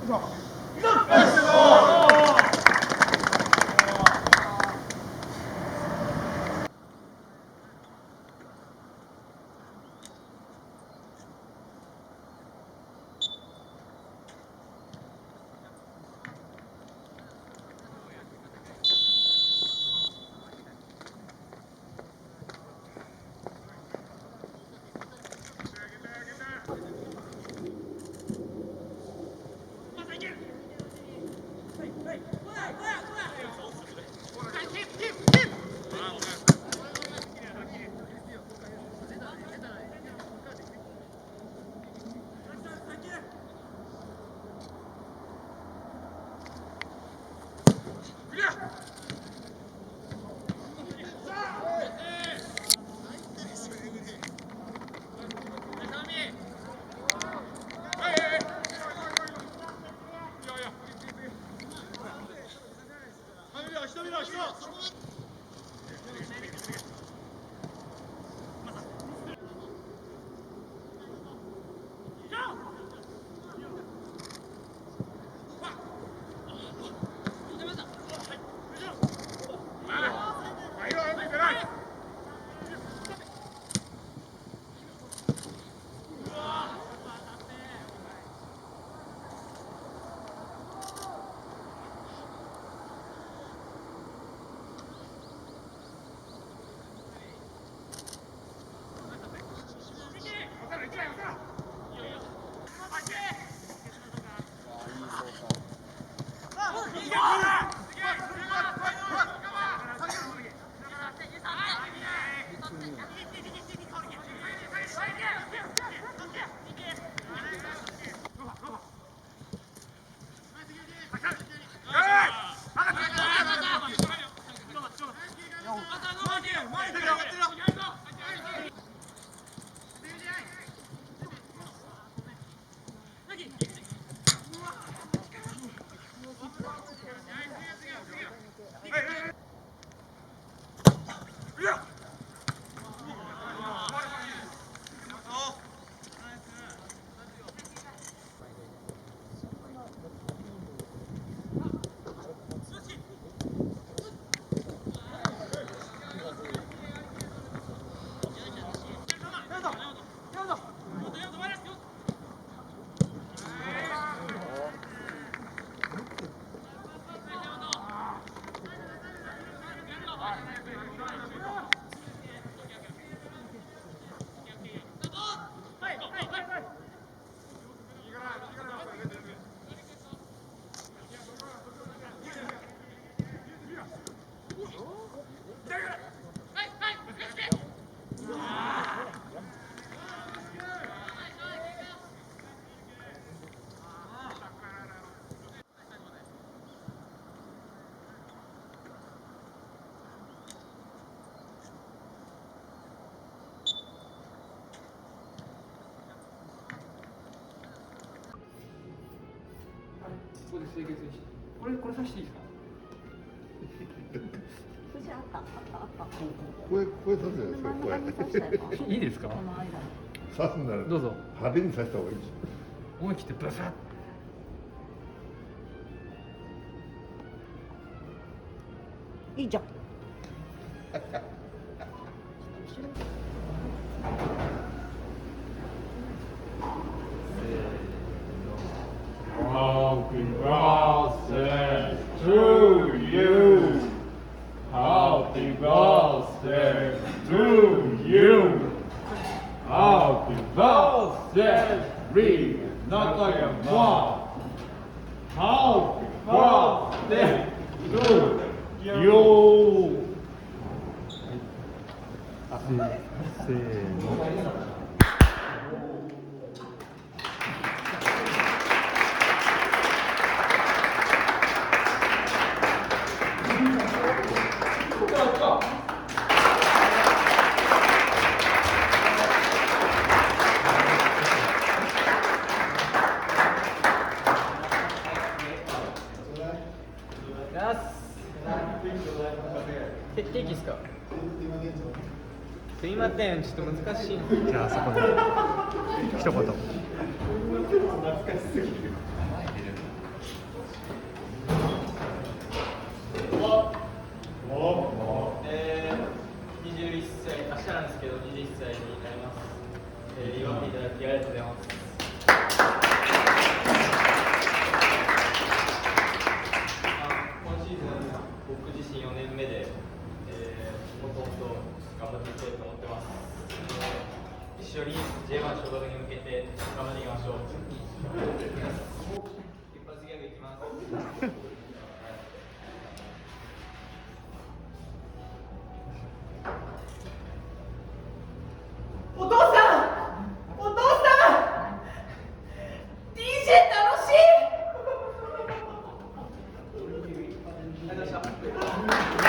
ここで制限選手。これさしていいですか。筋あったあった。これ刺すじゃないですか。これ。いいですか。刺すなら。どうぞ。派手に刺した方がいいです。思い切ってブサッ。いいじゃん。Happy birthday to you. Happy birthday to you. Happy birthday, Lee Nakayama. Happy birthday to you. せーの。ケーキですか。すいません、ちょっと難しい。じゃあそこで一言。懐かしすぎる。社なんですけど、21歳になります。祝っていただきありがとうございます。今シーズン、僕自身4年目で、もっともっと頑張っていきたいと思ってます。一緒に J1 昇格に向けて頑張っていきましょう。一発ギャグいきます。お父さん DJ 楽しい。ありがとうございました。